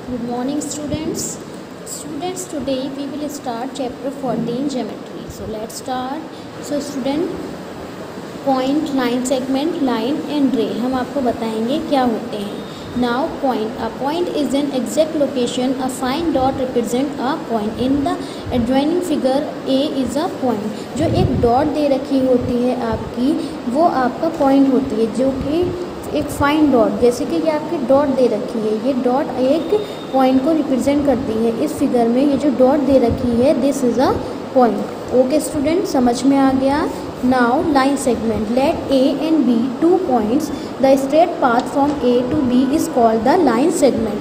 Good morning, students. Today we will start chapter 14 geometry. So let's start. So student, point, line segment, line and ray हम आपको बताएंगे क्या होते हैं. Now point. A point is an exact location. A fine dot represent a point. In the adjoining figure, A is a point. जो एक dot दे रखी होती है आपकी, वो आपका पॉइंट होती है, जो कि एक फाइन डॉट, जैसे कि ये आपकी डॉट दे रखी है, ये डॉट एक पॉइंट को रिप्रेजेंट करती है. इस फिगर में ये जो डॉट दे रखी है, this is a point. Okay student, समझ में आ गया. Now line segment. Let A and B two points. The straight path from A to B is called the line segment.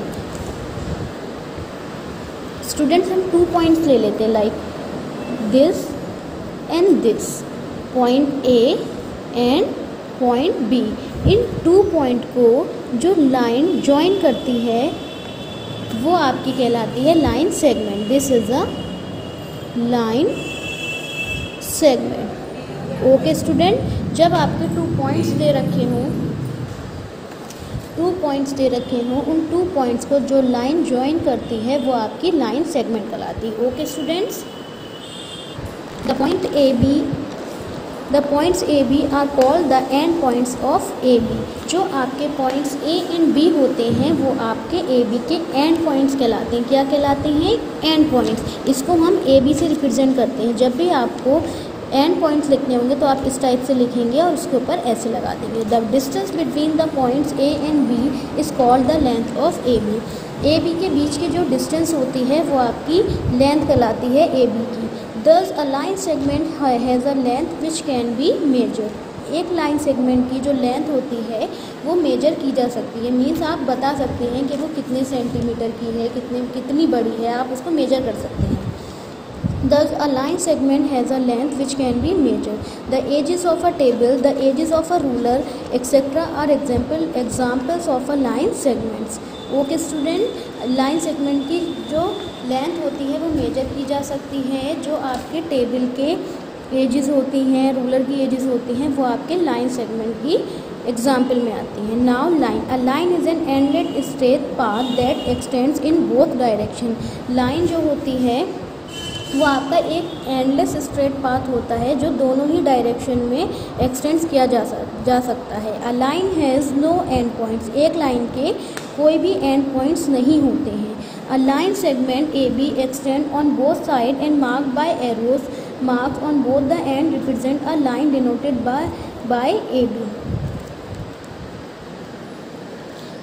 Students, हम 2 पॉइंट्स ले लेते हैं, like this and this, point A and point B. इन 2 point को जो line join करती है वो आपकी कहलाती है line segment. This is a line segment. Okay student, जब आपके 2 पॉइंट्स दे रखे हों, उन 2 पॉइंट्स को जो लाइन ज्वाइन करती है वो आपकी लाइन सेगमेंट कहलाती है. Okay students, The points AB are called the end points of AB. जो आपके पॉइंट्स A एंड B होते हैं वो आपके AB के एंड पॉइंट्स कहलाते हैं. क्या कहलाते हैं? And points. इसको हम AB से रिप्रेजेंट करते हैं. जब भी आपको एंड पॉइंट्स लिखने होंगे तो आप इस टाइप से लिखेंगे और उसके ऊपर ऐसे लगा देंगे. The distance between the points A and B is called the length of AB. AB के बीच की जो डिस्टेंस होती है वो आपकी लेंथ कहलाती है AB की. Thus a line segment has a length which can be measured. एक लाइन सेगमेंट की जो लेंथ होती है वो मेजर की जा सकती है. मीन्स आप बता सकते हैं कि वो कितने सेंटीमीटर की है, कितनी बड़ी है, आप उसको मेजर कर सकते हैं. Thus a line segment has a length which can be measured. The edges of a table, the edges of a ruler, etc. are examples of a line segments. Okay student, line segment की जो length होती है वो major की जा सकती है. जो आपके टेबल के एजेस होती हैं, रूलर की एजेस होती हैं, वो आपके लाइन सेगमेंट की एग्जाम्पल में आती हैं. Now line. A line is an endless straight path that x tends in both direction. Line जो होती है वो आपका एक एंडलेस स्ट्रेट पाथ होता है जो दोनों ही डायरेक्शन में एक्सटेंड्स किया जा सकता है. A line has no end points. एक लाइन के कोई भी एंड पॉइंट्स नहीं होते हैं. A line segment A B extend on both side and marked by arrows. Marks on both the end represent a line denoted by A B.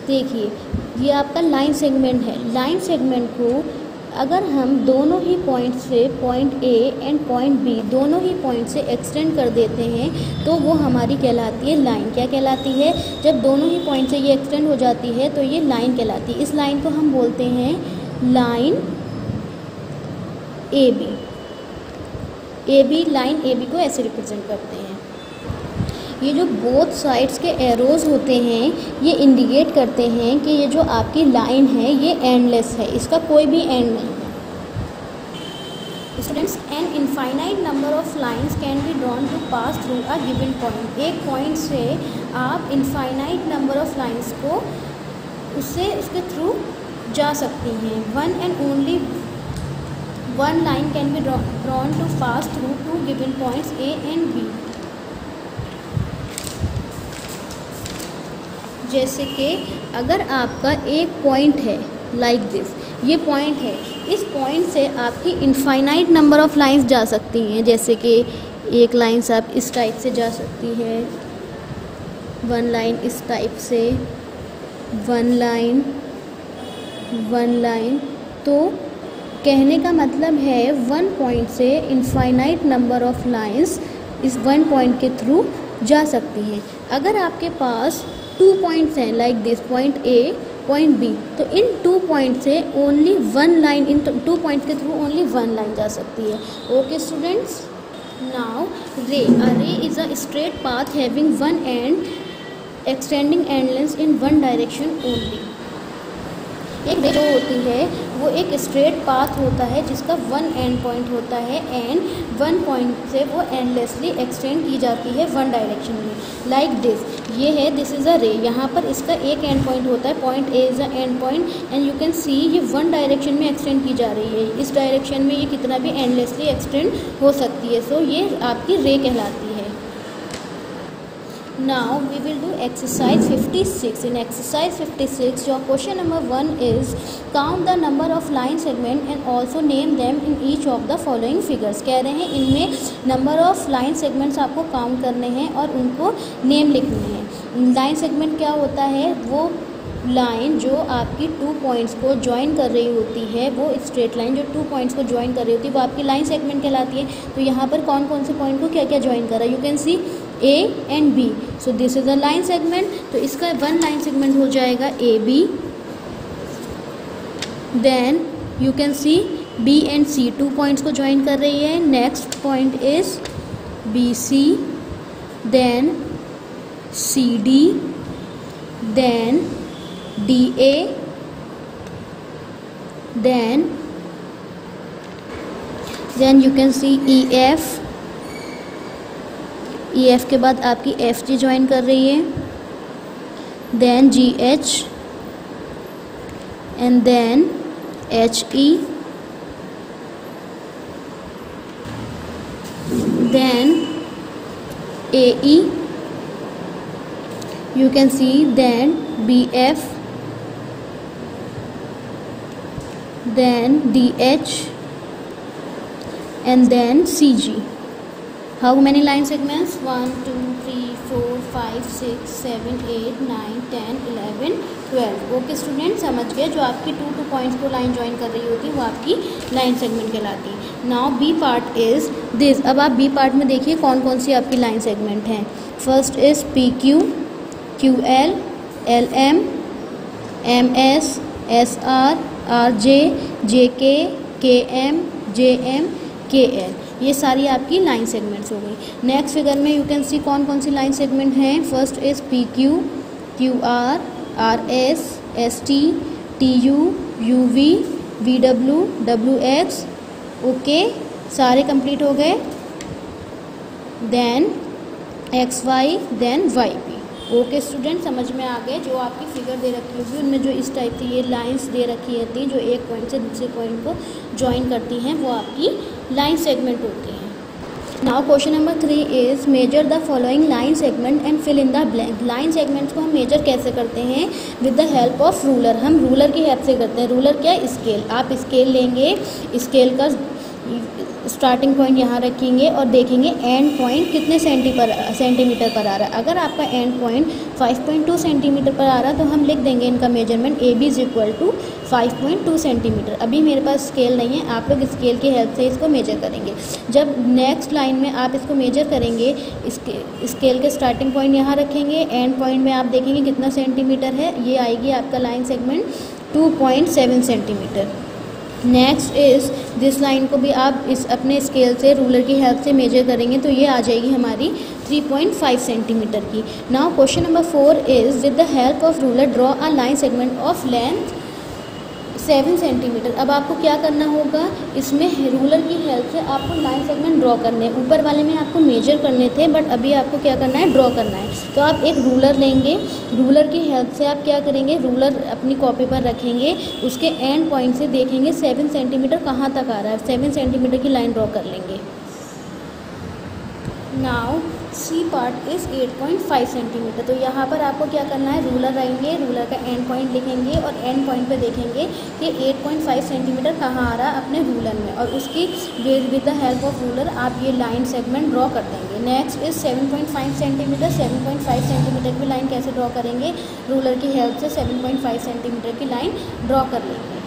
देखिए, ये आपका लाइन सेगमेंट है. लाइन सेगमेंट को अगर हम दोनों ही पॉइंट से, point A and point B, दोनों ही पॉइंट से एक्सटेंड कर देते हैं तो वो हमारी कहलाती है लाइन. क्या कहलाती है? जब दोनों ही पॉइंट से ये एक्सटेंड हो जाती है तो ये लाइन कहलाती है. इस लाइन को हम बोलते हैं line A B. Line A B को ऐसे रिप्रेजेंट करते हैं. ये जो बोथ साइड्स के एरोज होते हैं ये इंडिकेट करते हैं कि ये जो आपकी लाइन है ये एंडलेस है, इसका कोई भी एंड नहीं है. Students, an infinite number of lines can be drawn to pass through a given point. एक पॉइंट से आप इनफाइनाइट नंबर ऑफ लाइंस को उसके थ्रू जा सकती हैं. One and only one line can be drawn to pass through 2 given points A and B. जैसे कि अगर आपका एक पॉइंट है, लाइक दिस, ये पॉइंट है, इस पॉइंट से आपकी इनफाइनाइट नंबर ऑफ लाइंस जा सकती हैं. जैसे कि एक लाइन से आप इस टाइप से जा सकती है, वन लाइन इस टाइप से, वन लाइन. तो कहने का मतलब है वन पॉइंट से इनफाइनाइट नंबर ऑफ लाइंस इस वन पॉइंट के थ्रू जा सकती हैं. अगर आपके पास 2 पॉइंट्स हैं, like this, point A, point B, तो इन 2 पॉइंट से ओनली वन लाइन, इन 2 पॉइंट के थ्रू ओनली वन लाइन जा सकती है. Okay students, now ray. A ray is a straight path having one end extending end length in one direction only. एक रे जो होती है वो एक स्ट्रेट पाथ होता है जिसका वन एंड पॉइंट होता है एंड वन पॉइंट से वो एंडलेसली एक्सटेंड की जाती है वन डायरेक्शन में, लाइक दिस। ये है, दिस इज़ अ रे। यहाँ पर इसका एक एंड पॉइंट होता है, point A is a and point and you can सी ये वन डायरेक्शन में एक्सटेंड की जा रही है। इस डायरेक्शन में ये कितना भी एंडलेसली एक्सटेंड हो सकती है, सो ये आपकी रे कहलाती है। Now we will do exercise 56. In exercise 56, your question number 1 is count the number of line segment and also name them in each of the following figures. कह रहे हैं इनमें नंबर ऑफ लाइन सेगमेंट्स आपको count करने हैं और उनको name लिखने हैं। लाइन सेगमेंट क्या होता है? वो लाइन जो आपकी 2 पॉइंट्स को ज्वाइन कर रही होती है, वो स्ट्रेट लाइन जो 2 पॉइंट्स को ज्वाइन कर रही होती है वो आपकी लाइन सेगमेंट कहलाती है। तो यहाँ पर कौन कौन से पॉइंट को क्या क्या ज्वाइन कर रहा है? You can C A and B. So this is a line segment. तो इसका वन लाइन सेगमेंट हो जाएगा AB. Then you can see B and C 2 points को ज्वाइन कर रही है। Next point is BC, then CD, then DA, then you can see EF. EF के बाद आपकी FG ज्वाइन कर रही है, then GH and then HE, then AE, you can see then BF, then DH and then CG. How many line segments? 1 2 3 4 5 6 7 8 9 10 11 12. Okay student, समझ गए। जो आपकी 2 पॉइंट्स को लाइन ज्वाइन कर रही होती है वो आपकी लाइन सेगमेंट कहलाती है। Now B part is this. अब आप बी पार्ट में देखिए कौन कौन सी आपकी लाइन सेगमेंट हैं। First is PQ, QL, LM, MS, SR, RJ, JK, KM, JM, KL। ये सारी आपकी लाइन सेगमेंट्स हो गई। नेक्स्ट फिगर में यू कैन सी कौन कौन सी लाइन सेगमेंट हैं। First is PQ, QR, RS, ST, TU, UV, VW, WX। Okay, सारे कंप्लीट हो गए। Then XY, then YP। Okay student, समझ में आ गए। जो आपकी फिगर दे रखी होगी उनमें जो इस टाइप की ये लाइंस दे रखी होती हैं जो एक पॉइंट से दूसरे पॉइंट को ज्वाइन करती हैं, वो आपकी लाइन सेगमेंट होती है। Now question number 3 is measure the following line segment and fill in the blank. Line segments को हम मेजर कैसे करते हैं? With the help of ruler. हम रूलर की हेल्प से करते हैं। रूलर क्या? स्केल। आप स्केल लेंगे, स्केल का स्टार्टिंग पॉइंट यहाँ रखेंगे और देखेंगे एंड पॉइंट कितने सेंटीमीटर पर आ रहा है। अगर आपका एंड पॉइंट 5.2 सेंटीमीटर पर आ रहा है तो हम लिख देंगे इनका measurement AB is equal to 5.2 centimetre. अभी मेरे पास स्केल नहीं है, आप लोग स्केल की हेल्प से इसको मेजर करेंगे। जब नेक्स्ट लाइन में आप इसको मेजर करेंगे, स्केल के स्टार्टिंग पॉइंट यहाँ रखेंगे, एंड पॉइंट में आप देखेंगे कितना सेंटीमीटर है, ये आएगी आपका line segment 2.7 centimetre. Next is this line को भी आप इस अपने स्केल से रूलर की हेल्प से मेजर करेंगे तो ये आ जाएगी हमारी 3.5 सेंटीमीटर की। Now question number 4 is with the help of ruler draw a line segment of length 7 centimetre. अब आपको क्या करना होगा, इसमें रूलर की हेल्प से आपको लाइन सेगमेंट ड्रॉ करने हैं। ऊपर वाले में आपको मेजर करने थे बट अभी आपको क्या करना है, ड्रॉ करना है। तो आप एक रूलर लेंगे, रूलर की हेल्प से आप क्या करेंगे, रूलर अपनी कॉपी पर रखेंगे, उसके एंड पॉइंट से देखेंगे 7 सेंटीमीटर कहाँ तक आ रहा है, 7 सेंटीमीटर की लाइन ड्रॉ कर लेंगे। Now C part is 8.5 centimetre. तो यहाँ पर आपको क्या करना है, रूलर रहेंगे, रूलर का एंड पॉइंट लिखेंगे और एंड पॉइंट पे देखेंगे कि 8.5 सेंटीमीटर कहाँ आ रहा है अपने रूलर में, और उसकी with the help of ruler आप ये लाइन सेगमेंट ड्रॉ कर देंगे। Next is 7.5 centimetre. 7.5 सेंटीमीटर की लाइन कैसे ड्रॉ करेंगे, रूलर की हेल्प से 7.5 सेंटीमीटर की लाइन ड्रॉ कर लेंगे।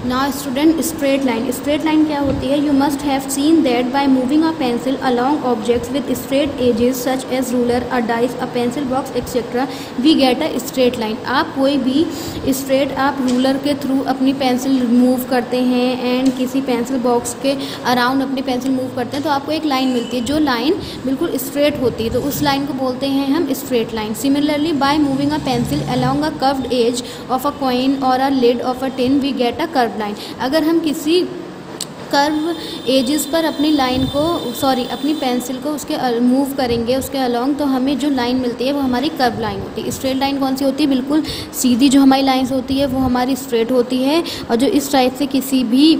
Now student, straight line. Straight line क्या होती है? You must have seen that by moving a pencil along objects with straight edges such as ruler, a dice, a pencil box etcetera, we get a straight line. आप कोई भी straight, आप ruler के through अपनी pencil move करते हैं and किसी pencil box के अराउंड अपनी पेंसिल मूव करते हैं तो आपको एक लाइन मिलती है जो लाइन बिल्कुल स्ट्रेट होती है, तो उस लाइन को बोलते हैं हम straight line. Similarly by moving a pencil along a curved edge of a coin और a lid of a tin, we get a curve line. अगर हम किसी कर्व एजेस पर अपनी लाइन को अपनी पेंसिल को उसके मूव करेंगे उसके अलॉन्ग, तो हमें जो लाइन मिलती है वो हमारी कर्व लाइन होती है। स्ट्रेट लाइन कौन सी होती है? बिल्कुल सीधी जो हमारी लाइंस होती है वो हमारी स्ट्रेट होती है, और जो इस टाइप से किसी भी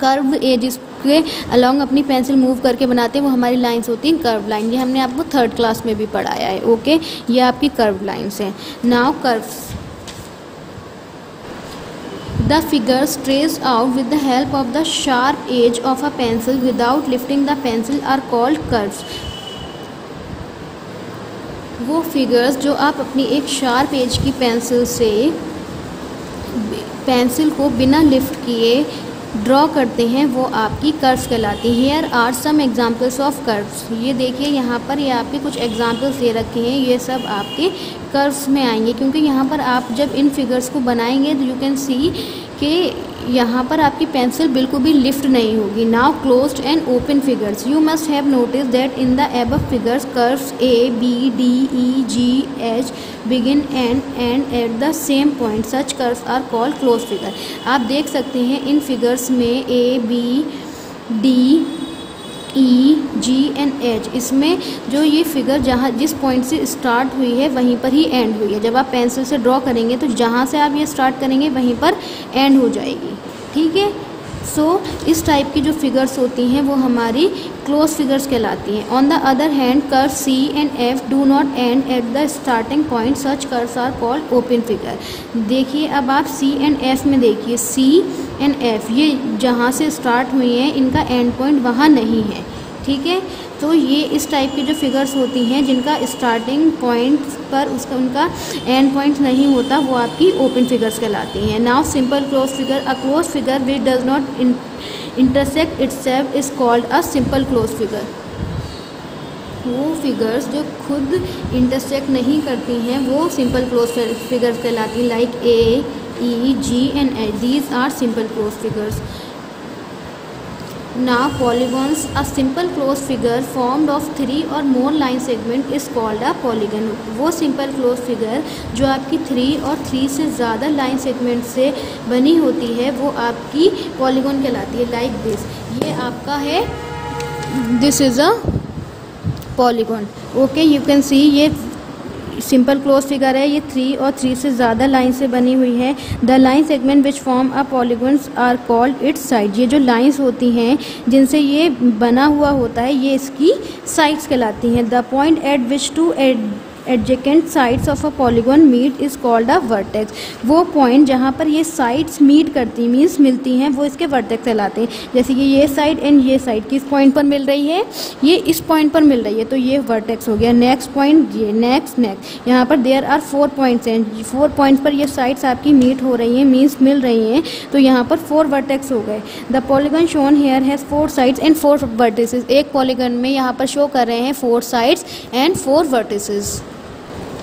कर्व एजेस के अलॉन्ग अपनी पेंसिल मूव करके बनाते हैं वो हमारी लाइंस होती हैं कर्व लाइन। ये हमने आपको 3rd क्लास में भी पढ़ाया है। ओके, ये आपकी कर्व लाइंस हैं। Now curves. The figures traced out with the help of the sharp edge of a pencil without lifting the pencil are called curves. वो फिगर्स जो आप अपनी एक शार्प एज की पेंसिल से पेंसिल को बिना लिफ्ट किए ड्रॉ करते हैं वो आपकी कर्व्स कहलाती हैं। Here are some examples of curves. ये देखिए यहाँ पर ये आपके कुछ एग्जांपल्स दे रखे हैं, ये सब आपके कर्व्स में आएंगे, क्योंकि यहाँ पर आप जब इन फिगर्स को बनाएंगे तो यू कैन सी कि यहाँ पर आपकी पेंसिल बिल्कुल भी लिफ्ट नहीं होगी। Now closed and open figures. You must have notice that in the above figures curves A B D E G H begin and at the same point, such curves are called close figure. आप देख सकते हैं इन figures में A B D E G and H, इसमें जो ये figure जहाँ जिस पॉइंट से स्टार्ट हुई है वहीं पर ही एंड हुई है। जब आप पेंसिल से ड्रॉ करेंगे तो जहाँ से आप ये स्टार्ट करेंगे वहीं पर एंड हो जाएगी। ठीक है, सो इस टाइप की जो फिगर्स होती हैं वो हमारी क्लोज फिगर्स कहलाती हैं। On the other hand curve C and F do not end at the starting point, such curves are called open figure. देखिए अब आप सी एंड एफ में देखिए, सी एंड एफ ये जहाँ से स्टार्ट हुई हैं इनका एंड पॉइंट वहाँ नहीं है। ठीक है, तो ये इस टाइप की जो फिगर्स होती हैं जिनका स्टार्टिंग पॉइंट पर उनका एंड पॉइंट नहीं होता वो आपकी ओपन फिगर्स कहलाती हैं। Now simple close figure. A close figure which does not intersect itself is called a simple close figure. वो फिगर्स जो खुद इंटरसेक्ट नहीं करती हैं वो सिंपल क्लोज फिगर्स कहलाती हैं, like A E G and H, these are simple close figures. Now polygons. A simple closed figure formed of 3 or more line segment is called a polygon. वो simple closed figure जो आपकी 3 और 3 से ज़्यादा line segment से बनी होती है वो आपकी polygon कहलाती है। Like this, ये आपका है, this is a polygon. Okay, you can see ये सिंपल क्लोज फिगर है, ये 3 और 3 से ज़्यादा लाइन से बनी हुई है। The line segment which form a polygons are called its side. ये जो लाइंस होती हैं जिनसे ये बना हुआ होता है ये इसकी साइड्स कहलाती हैं। The point at which two adjacent sides of a polygon meet is called a vertex. वो पॉइंट जहाँ पर ये साइड्स मीट करती मीन्स मिलती हैं वो इसके वर्टेक्स कहलाते हैं। जैसे कि ये साइड एंड ये साइड किस पॉइंट पर मिल रही है, ये इस पॉइंट पर मिल रही है तो ये वर्टेक्स हो गया। नेक्स्ट पॉइंट ये, नेक्स्ट यहाँ पर देयर आर 4 पॉइंट्स हैं, 4 पॉइंट्स पर ये साइड्स आपकी मीट हो रही हैं मीन्स मिल रही हैं तो यहाँ पर 4 वर्टेक्स हो गए। The polygon shown here has 4 sides and 4 vertices. एक पॉलीगॉन में यहाँ पर शो कर रहे हैं 4 sides and 4 vertices.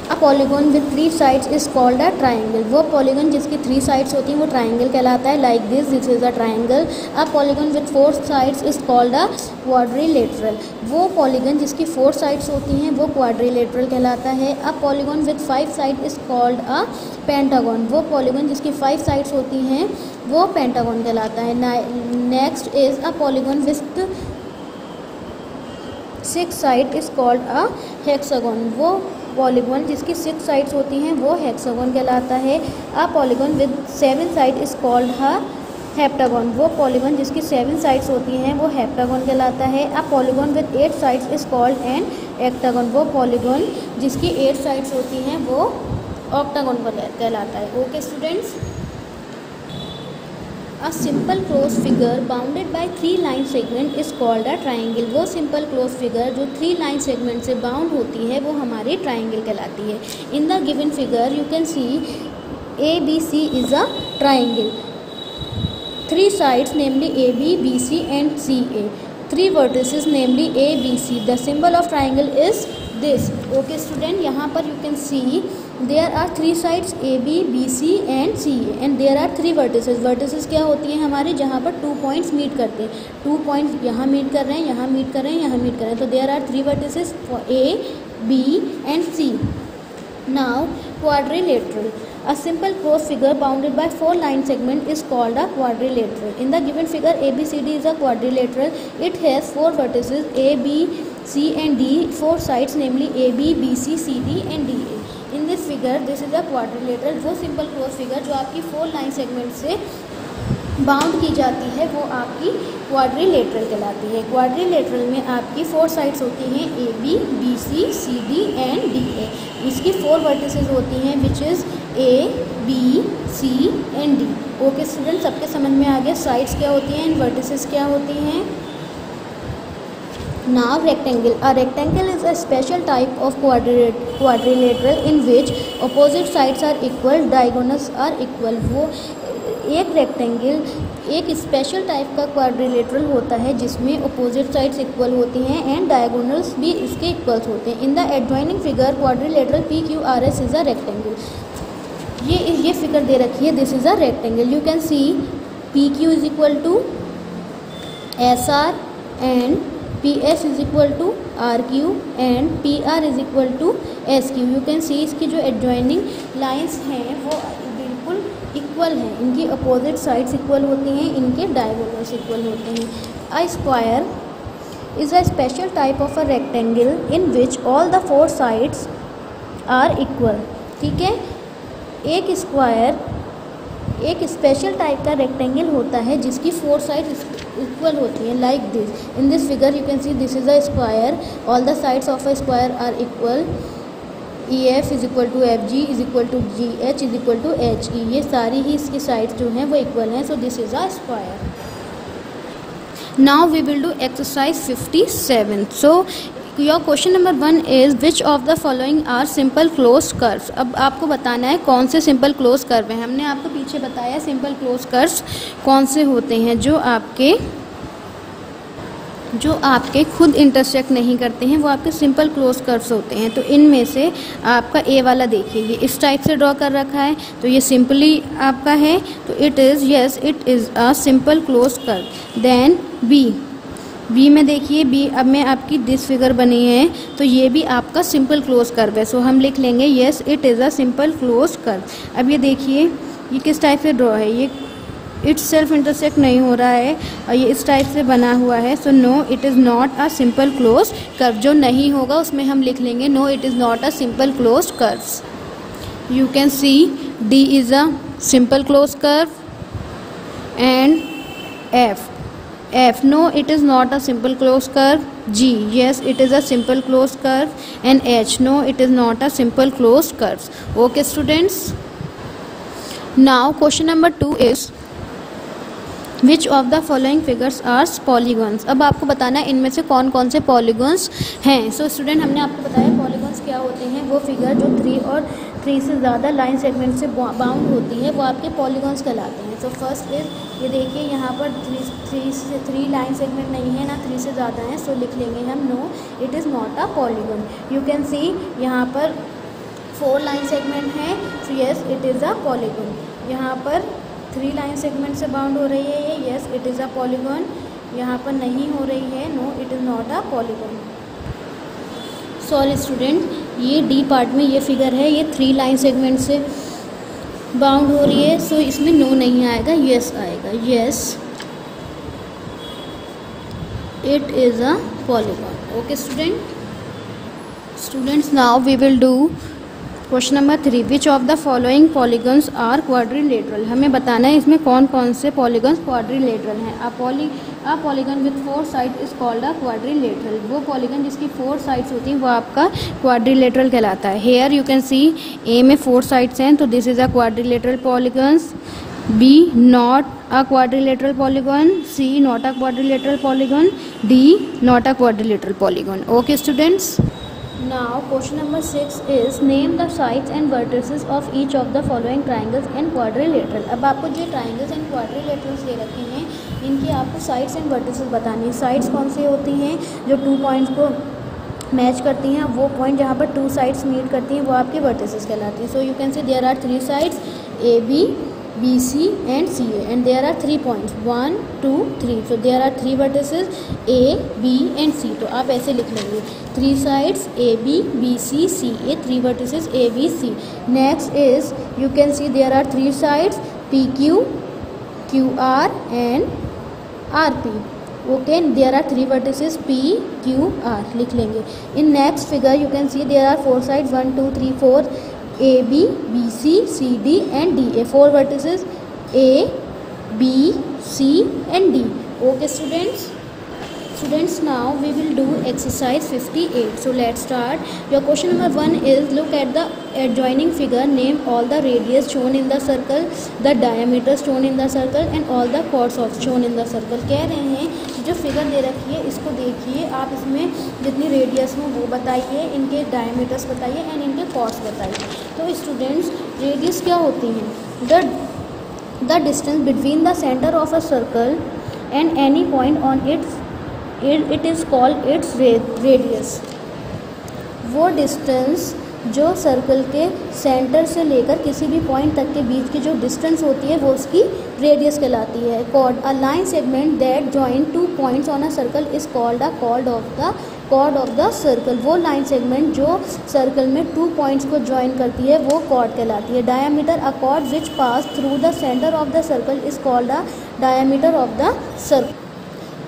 A polygon with 3 sides is called a triangle. वो पॉलीगॉन जिसकी 3 साइड्स होती हैं वो ट्राइंगल कहलाता है। Like this is a triangle. A polygon with 4 sides is called a quadrilateral. वो पॉलीगॉन जिसकी 4 साइड्स होती हैं वो क्वाड्रिलेटरल कहलाता है। अ polygon with 5 side is called a pentagon. वो पॉलीगॉन जिसकी 5 साइड्स होती हैं वो पेंटागन कहलाता है। Next is a polygon with 6 side is called a hexagon. वो पॉलीगॉन जिसकी 6 साइड्स होती हैं वो हेक्सागन कहलाता है। अ polygon with 7 side is called a heptagon. वो पॉलीगॉन जिसकी 7 साइड्स होती हैं वो हेप्टागन कहलाता है। अ polygon with 8 sides is called an octagon. वो पॉलीगॉन जिसकी 8 साइड्स होती हैं वो ऑक्टागन कहलाता है। Okay students, a simple close figure bounded by 3 line segment is called a triangle. वो सिंपल क्लोज फिगर जो 3 लाइन सेगमेंट से बाउंड होती है वो हमारी ट्राइंगल कहलाती है। In the given figure you can C ABC is a triangle. 3 sides namely AB, BC and CA. 3 vertices namely A, B, C. The symbol of triangle is this. Okay student, यहाँ पर you can see there are 3 sides A, B, B, C and C A and there are 3 vertices. Vertices क्या होती हैं हमारे, जहाँ पर 2 points meet करते हैं. 2 points यहाँ मीट कर रहे हैं, यहाँ मीट कर रहे हैं, यहाँ मीट कर रहे हैं. तो there are 3 vertices for A, B and C. Now quadrilateral. A simple closed figure bounded by 4 line segments is called a quadrilateral. In the given figure, ABCD is a quadrilateral. It has 4 vertices A, B, C and D. 4 sides namely AB, BC, CD and DA. In this figure, this is a quadrilateral. वो simple closed figure जो आपकी 4 line segment से bound की जाती है वो आपकी quadrilateral कहलाती है. क्वाड्रिलेटरल में आपकी 4 साइड्स होती हैं A B, B C, C D and D A. इसकी 4 वर्टिसेस होती हैं which is A, B, C and D. Okay student, सबके समझ में आ गया साइड्स क्या होती हैं एंड वर्टिसेस क्या होती हैं. Now rectangle. A rectangle is a special type of quadrilateral in which opposite sides are equal, diagonals are equal. वो एक रेक्टेंगल एक स्पेशल टाइप का क्वाड्रिलेटरल होता है जिसमें अपोजिट साइड्स इक्वल होती हैं एंड डायगोनल्स भी इसके इक्वल्स होते हैं. In the adjoining figure quadrilateral PQRS is a rectangle. ये फिगर दे रखी है, this is a rectangle. You can see PQ is equal to SR and PS is equal to RQ and PR is equal to SQ. You can see इसकी जो adjoining lines हैं वो बिल्कुल equal हैं, इनकी अपोजिट साइड्स इक्वल होती हैं, इनके डायगोनल्स इक्वल होते हैं. A square is a special type of a rectangle in which all the 4 sides are equal. ठीक है, एक स्क्वायर एक स्पेशल टाइप का रेक्टेंगल होता है जिसकी 4 साइड्स इक्वल होती हैं like this. In this figure you can see this is a square, all the sides of a square are equal. EF is equal to FG is equal to GH is equal to HE. ये सारी ही इसकी sides जो हैं वो equal हैं. So this is a square. Now we will do exercise 57. So your question number 1 is which of the following are simple close curves. अब आपको बताना है कौन से सिंपल क्लोज कर्व हैं. हमने आपको पीछे बताया सिंपल क्लोज कर्व्स कौन से होते हैं जो आपके खुद इंटरसेक्ट नहीं करते हैं, वो आपके सिंपल क्लोज कर्व्स होते हैं. तो इनमें से आपका ए वाला देखिए, ये इस टाइप से ड्रॉ कर रखा है तो ये सिंपली आपका है, तो it is a simple close curve. Then B में देखिए, बी अब में आपकी दिस फिगर बनी है तो ये भी आपका सिंपल क्लोज कर्व है. सो हम लिख लेंगे yes it is a simple close curve. अब ये देखिए ये किस टाइप से ड्रॉ है, ये इट्स सेल्फ इंटरसेक्ट नहीं हो रहा है और ये इस टाइप से बना हुआ है. So no it is not a simple close curve. जो नहीं होगा उसमें हम लिख लेंगे no it is not a simple close curves. You can see D is a simple close curve and F no it is not a simple closed curve. G yes it is a simple closed curve and H no it is not a simple closed curve. Okay students, now question number 2 is which of the following figures are polygons. अब आपको बताना है इनमें से कौन कौन से polygons हैं. सो स्टूडेंट हमने आपको बताया पॉलीगॉन्स क्या होते हैं. वो फिगर जो 3 और 3 से ज़्यादा लाइन सेगमेंट से बाउंड होती है वो आपके पॉलीगॉन्स कहलाते हैं. सो फर्स्ट इज ये देखिए यहाँ पर 3 लाइन सेगमेंट नहीं है ना 3 से ज़्यादा हैं. सो लिख लेंगे हम no it is not a polygon. You can see यहाँ पर 4 लाइन सेगमेंट हैं. So yes it is a polygon. यहाँ पर 3 लाइन सेगमेंट से बाउंड हो रही है ये, yes it is a polygon. यहाँ पर नहीं हो रही है, no it is not a polygon. Sorry student, ये डी पार्ट में ये फिगर है, ये 3 लाइन सेगमेंट से बाउंड हो रही है. सो इसमें नो नहीं आएगा, येस आएगा. Yes it is a polygon. Okay students now we will do question number 3 which of the following polygons are quadrilateral. हमें बताना है इसमें कौन कौन से पॉलीगन्स क्वाड्रिलेटरल हैं. A polygon with 4 side is called a quadrilateral. वो पॉलीगन जिसकी 4 साइड्स होती हैं वो आपका क्वाड्रिलेटरल कहलाता है. Here you can see A में 4 साइड्स हैं तो this is a quadrilateral polygons. B not a quadrilateral polygon. C not a quadrilateral polygon. D not a quadrilateral polygon. Okay students, Now question number 6 is name the sides and vertices of each of the following triangles and quadrilateral। अब आपको जो triangles and quadrilaterals दे रखे हैं इनकी आपको sides and vertices बतानी है। Sides कौन से होती हैं? जो 2 पॉइंट्स को मैच करती हैं, वो पॉइंट जहाँ पर 2 साइड्स मीट करती हैं वो आपके वर्टिसेस कहलाती हैं। So you can say there are 3 sides A B BC and CA and there are 3 points 1 2 3। so there are 3 vertices A B and C। तो आप ऐसे लिख लेंगे 3 sides AB BC CA 3 vertices A B C। next is you can see there are 3 sides PQ QR and RP। okay there are 3 vertices P Q R लिख लेंगे। in next figure you can see there are 4 sides 1 2 3 4 A B B C C D and D A 4 vertices A B C and D। okay students now we will do exercise 58। so let's start। your question number 1 is look at the adjoining figure, name all the radius shown in the circle, the diameter shown in the circle and all the chords shown in the circle। कह रहे हैं जो figure दे रखी है इसको देखिए, आप इसमें जितनी रेडियस हो वो बताइए, इनके डायमीटर्स बताइए एंड इनके कॉर्ड्स बताइए। तो स्टूडेंट्स रेडियस क्या होती हैं? The distance between the centre of a circle and any point on it is called its radius. वो डिस्टेंस जो सर्कल के सेंटर से लेकर किसी भी पॉइंट तक के बीच की जो डिस्टेंस होती है वो उसकी रेडियस कहलाती है। Chord a line segment that join 2 points on a circle is called a chord of the circle. वो लाइन सेगमेंट जो सर्कल में 2 पॉइंट्स को जॉइन करती है वो कॉर्ड कहलाती है। Diameter a cord which pass through the centre of the circle is called a diameter of the circle.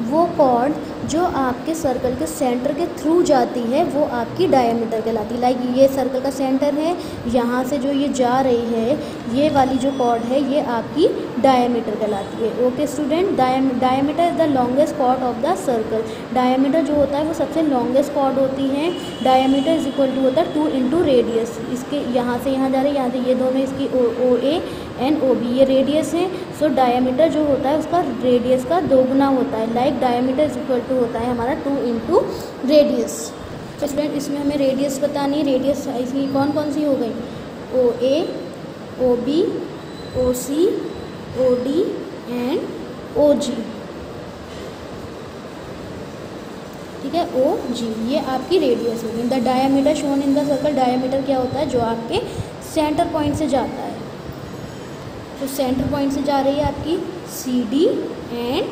वो कॉर्ड जो आपके सर्कल के सेंटर के थ्रू जाती है वो आपकी डायमीटर कहलाती है। लाइक ये सर्कल का सेंटर है, यहाँ से जो ये जा रही है ये वाली जो कॉर्ड है ये आपकी डायमीटर कहलाती है। Okay student, diameter is the longest chord of the circle. Diameter जो होता है वो सबसे लॉन्गेस्ट कॉर्ड होती है। डायमीटर इज इक्वल टू होता है 2 इंटू रेडियस। इसके यहाँ से यहाँ जा रही है, यहाँ से ये दोनों इसकी ओ ए एंड ओ बी ये रेडियस है। सो डायमीटर जो होता है उसका रेडियस का 2 गुना होता है। Like diameter is equal to होता है हमारा 2 इंटू रेडियस। तो स्टूडेंट इसमें हमें रेडियस बतानी है। रेडियस इसकी कौन कौन सी हो गई? O A O B O C O D and O G. ठीक है, ओ जी ये आपकी रेडियस होगी। The diameter shown in the circle. Diameter क्या होता है? जो आपके सेंटर पॉइंट से जाता है। तो सेंटर पॉइंट से जा रही है आपकी C D and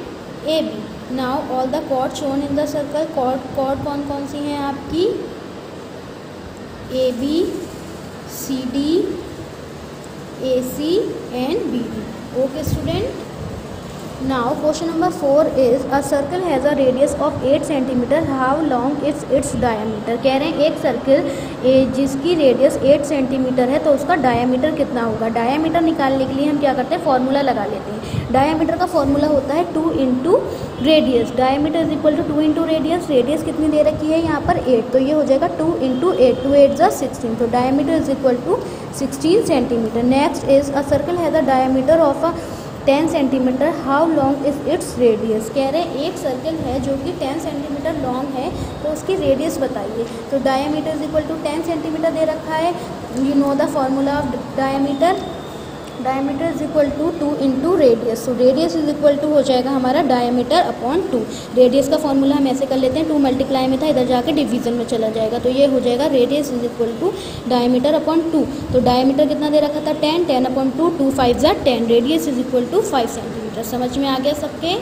A B. Now all the chord shown in the circle. Chord कौन कौन सी हैं आपकी? A B C D A C and B D. Okay student, now question number 4 is a circle has a radius of 8 cm, how long is its diameter। कह रहे हैं एक circle जिसकी रेडियस 8 सेंटीमीटर है तो उसका डायमीटर कितना होगा। डायमीटर निकालने के लिए हम क्या करते हैं? फॉर्मूला लगा लेते हैं। डायमीटर का फॉर्मूला होता है 2 into radius. Diameter is equal to 2 into radius. Radius कितनी दे रखी है यहाँ पर? 8, तो ये हो जाएगा 2 इंटू 8, 2 8 = 16। तो diameter is equal to 16 centimetre. Next is a circle has a diameter of a 10 centimetre, how long is its radius. कह रहे हैं एक सर्कल है जो कि 10 सेंटीमीटर लॉन्ग है तो उसकी रेडियस बताइए। तो diameter is equal to 10 centimetre दे रखा है। You know the formula of diameter. Diameter is equal to 2 into radius. तो रेडियस इज इक्वल टू हो जाएगा हमारा डायमीटर अपॉन 2। रेडियस का फॉर्मूला हम ऐसे कर लेते हैं, 2 मल्टीप्लाई में था, इधर जाकर डिवीजन में चला जाएगा। तो ये हो जाएगा radius is equal to diameter upon 2। तो डायमीटर कितना दे रखा था? 10 upon 2 2 5 = 10। Radius is equal to 5 centimetre. समझ में आ गया सबके?